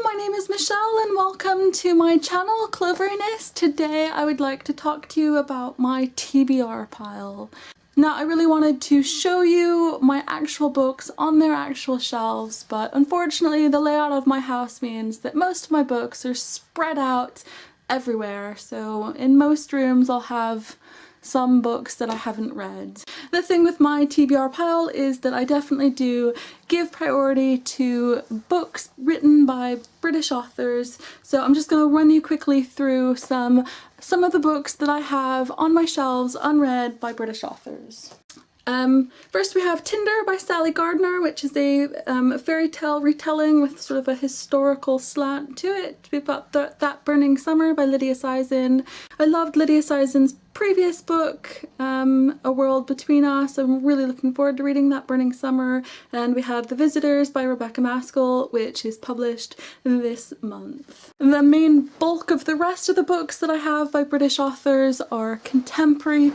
my name is Michelle and welcome to my channel, Cloveriness. Today I would like to talk to you about my TBR pile. Now I really wanted to show you my actual books on their actual shelves, but unfortunately the layout of my house means that most of my books are spread out everywhere. So in most rooms I'll have some books that I haven't read. The thing with my TBR pile is that I definitely do give priority to books written by British authors, so I'm just going to run you quickly through some of the books that I have on my shelves unread by British authors. First we have Tinder by Sally Gardner, which is a fairy tale retelling with sort of a historical slant to it. We've got That Burning Summer by Lydia Syson. I loved Lydia Syson's previous book, A World Between Us. I'm really looking forward to reading That Burning Summer. And we have The Visitors by Rebecca Maskell, which is published this month. The main bulk of the rest of the books that I have by British authors are contemporary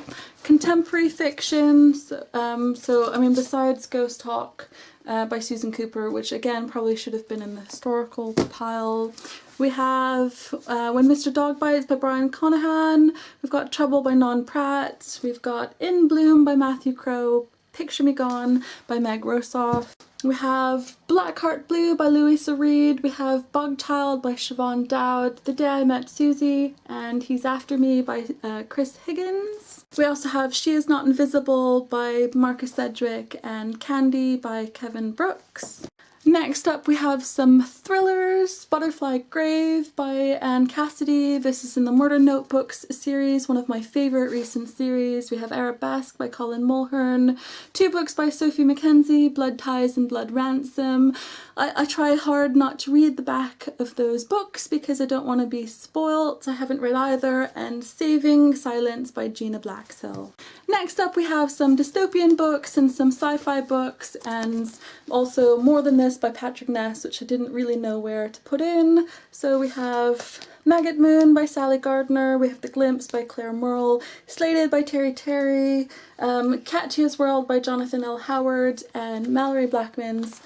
fiction. So I mean, besides Ghost Hawk by Susan Cooper, which again probably should have been in the historical pile. We have When Mr. Dog Bites by Brian Conahan. We've got Trouble by Non Pratt. We've got In Bloom by Matthew Crowe. Picture Me Gone by Meg Rosoff. We have Black Heart Blue by Louisa Reed. We have Bug Child by Siobhan Dowd. The Day I Met Susie and He's After Me by Chris Higgins. We also have She Is Not Invisible by Marcus Sedgwick and Candy by Kevin Brooks. Next up we have some thrillers. Butterfly Grave by Anne Cassidy. This is in the Murder Notebooks series, one of my favourite recent series. We have Arabesque by Colin Mulhern. Two books by Sophie Mackenzie, Blood Ties and Blood Ransom. I try hard not to read the back of those books because I don't want to be spoilt. I haven't read either. And Saving Silence by Gina Blaxhill. Next up we have some dystopian books and some sci-fi books, and also More Than This by Patrick Ness, which I didn't really know where to put in. So we have Maggot Moon by Sally Gardner, we have The Glimpse by Claire Merle, Slated by Terry Terry, Katya's World by Jonathan L. Howard, and Mallory Blackman's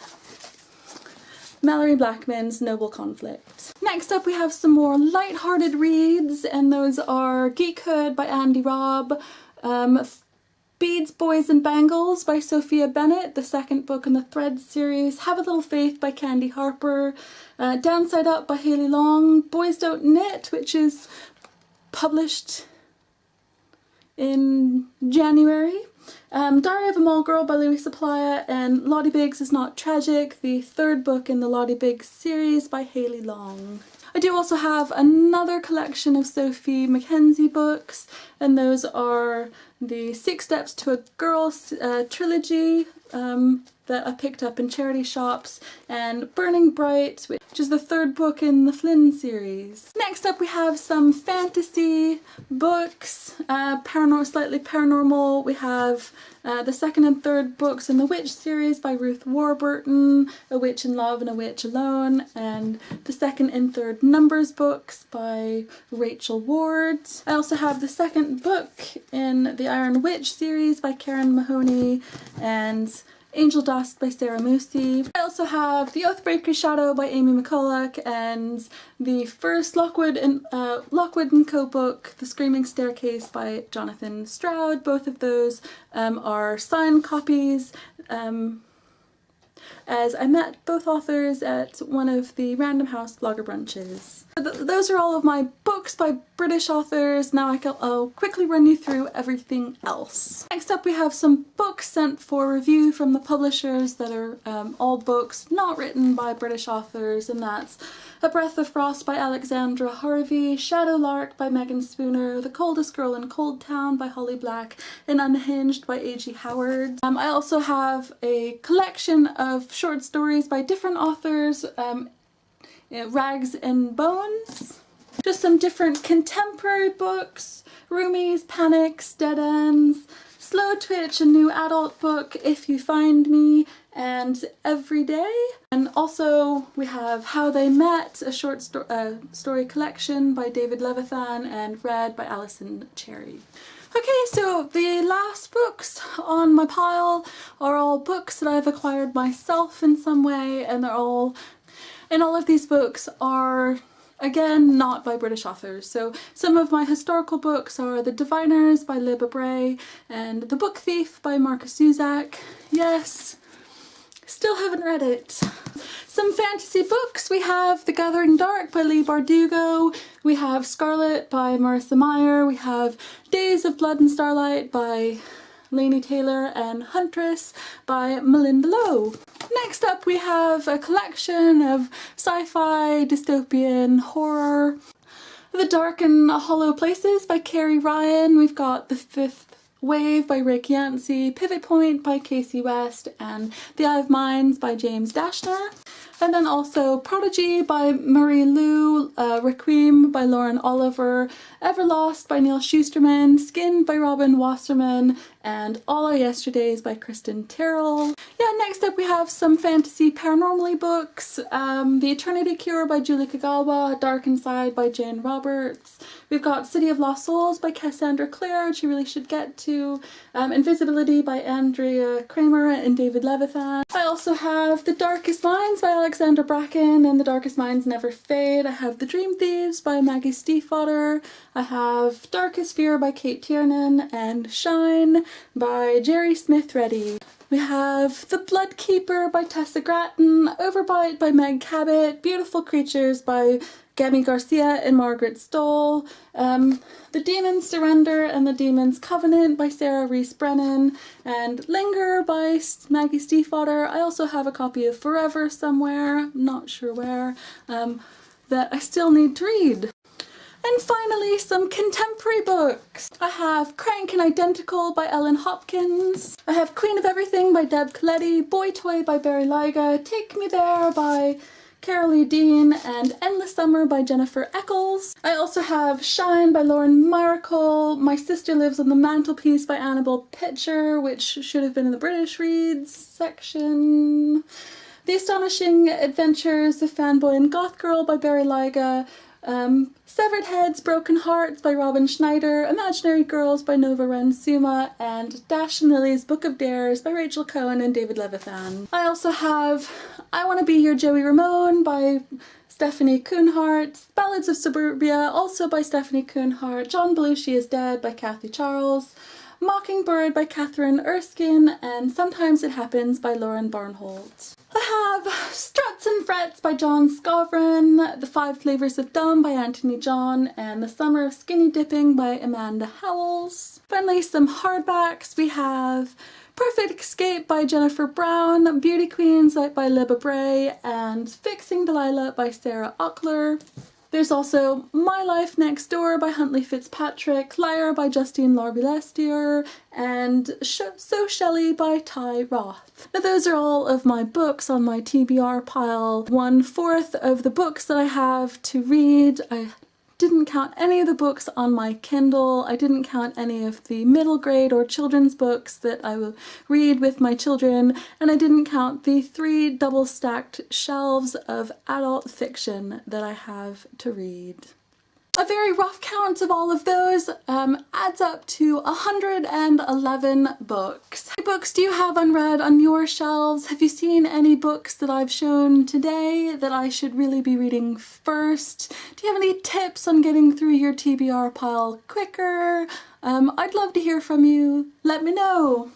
Noble Conflict. Next up we have some more light-hearted reads, and those are Geekhood by Andy Robb, Beads, Boys and Bangles by Sophia Bennett, the second book in the Threads series, Have a Little Faith by Candy Harper, Downside Up by Haley Long, Boys Don't Knit, which is published in January, Diary of a Mall Girl by Louisa Playa, and Lottie Biggs Is Not Tragic, the third book in the Lottie Biggs series by Haley Long. I do also have another collection of Sophie Mackenzie books, and those are the Six Steps to a Girl trilogy that I picked up in charity shops, and Burning Bright, which is the third book in the Flynn series. Next up we have some fantasy books, slightly paranormal. We have the second and third books in the Witch series by Ruth Warburton, A Witch in Love and A Witch Alone, and the second and third Numbers books by Rachel Ward. I also have the second book in the Iron Witch series by Karen Mahoney, and Angel Dust by Sarah Moosey. I also have The Oathbreaker's Shadow by Amy McCulloch, and the first Lockwood and Co book, The Screaming Staircase by Jonathan Stroud. Both of those are signed copies, as I met both authors at one of the Random House blogger brunches. Those are all of my books by British authors. Now I'll quickly run you through everything else. Next up we have some books sent for review from the publishers that are all books not written by British authors, and that's A Breath of Frost by Alexandra Harvey, Shadow Lark by Megan Spooner, The Coldest Girl in Cold Town by Holly Black, and Unhinged by A.G. Howard. I also have a collection of short stories by different authors, Rags and Bones. Just some different contemporary books, Roomies, Panics, Dead Ends, Slow Twitch, a new adult book, If You Find Me, and Every Day. And also we have How They Met, a short story collection by David Levithan and read by Alison Cherry. Okay, so the last books on my pile are all books that I've acquired myself in some way, and they're all And all of these books are, again, not by British authors. So some of my historical books are The Diviners by Libba Bray and The Book Thief by Marcus Zusak. Yes, still haven't read it. Some fantasy books. We have The Gathering Dark by Leigh Bardugo. We have Scarlet by Marissa Meyer. We have Days of Blood and Starlight by Laini Taylor and Huntress by Melinda Lowe. Next up we have a collection of sci-fi, dystopian, horror. The Dark and Hollow Places by Carrie Ryan. We've got The Fifth Wave by Rick Yancey, Pivot Point by Casey West, and The Eye of Minds by James Dashner. And then also Prodigy by Marie Lu, Requiem by Lauren Oliver, Everlost by Neil Shusterman, Skinned by Robin Wasserman, and All Our Yesterdays by Kristen Terrell. Yeah, next up we have some fantasy paranormally books. The Eternity Cure by Julie Kagawa, Dark Inside by Jane Roberts. We've got City of Lost Souls by Cassandra Clare, which you really should get to. Invisibility by Andrea Kramer and David Levithan. I also have The Darkest Minds by Alexander Bracken and The Darkest Minds Never Fade. I have The Dream Thieves by Maggie Stiefvater. I have Darkest Fear by Kate Tiernan and Shine by Jerry Smith Reddy. We have The Blood Keeper by Tessa Gratton, Overbite by Meg Cabot, Beautiful Creatures by Gabby Garcia and Margaret Stoll, The Demon's Surrender and the Demon's Covenant by Sarah Reese Brennan, and Linger by Maggie Stiefvater. I also have a copy of Forever somewhere, not sure where, that I still need to read. And finally, some contemporary books. I have Crank and Identical by Ellen Hopkins. I have Queen of Everything by Deb Coletti, Boy Toy by Barry Lyga, Take Me There by Carolee Dean, and Endless Summer by Jennifer Eccles. I also have Shine by Lauren Miracle, My Sister Lives on the Mantelpiece by Annabelle Pitcher, which should have been in the British Reads section. The Astonishing Adventures of Fanboy and Goth Girl by Barry Lyga, Severed Heads, Broken Hearts by Robin Schneider, Imaginary Girls by Nova Rensuma, and Dash and Lily's Book of Dares by Rachel Cohen and David Levithan. I also have I Want to Be Your Joey Ramone by Stephanie Kuhnhart, Ballads of Suburbia, also by Stephanie Kuhnhart, John Belushi is Dead by Kathy Charles, Mockingbird by Catherine Erskine, and Sometimes It Happens by Lauren Barnholt. I have Struts and Frets by John Scovran, The Five Flavors of Dumb by Anthony John, and The Summer of Skinny Dipping by Amanda Howells. Finally, some hardbacks. We have Perfect Escape by Jennifer Brown, Beauty Queens by Libba Bray, and Fixing Delilah by Sarah Ockler. There's also My Life Next Door by Huntley Fitzpatrick, Liar by Justine Larby-Lestier, and So Shelley by Ty Roth. Now those are all of my books on my TBR pile. 1/4 of the books that I have to read. I didn't count any of the books on my Kindle. I didn't count any of the middle grade or children's books that I will read with my children, and I didn't count the 3 double-stacked shelves of adult fiction that I have to read. A very rough count of all of those adds up to 111 books. What books do you have unread on your shelves? Have you seen any books that I've shown today that I should really be reading first? Do you have any tips on getting through your TBR pile quicker? I'd love to hear from you. Let me know.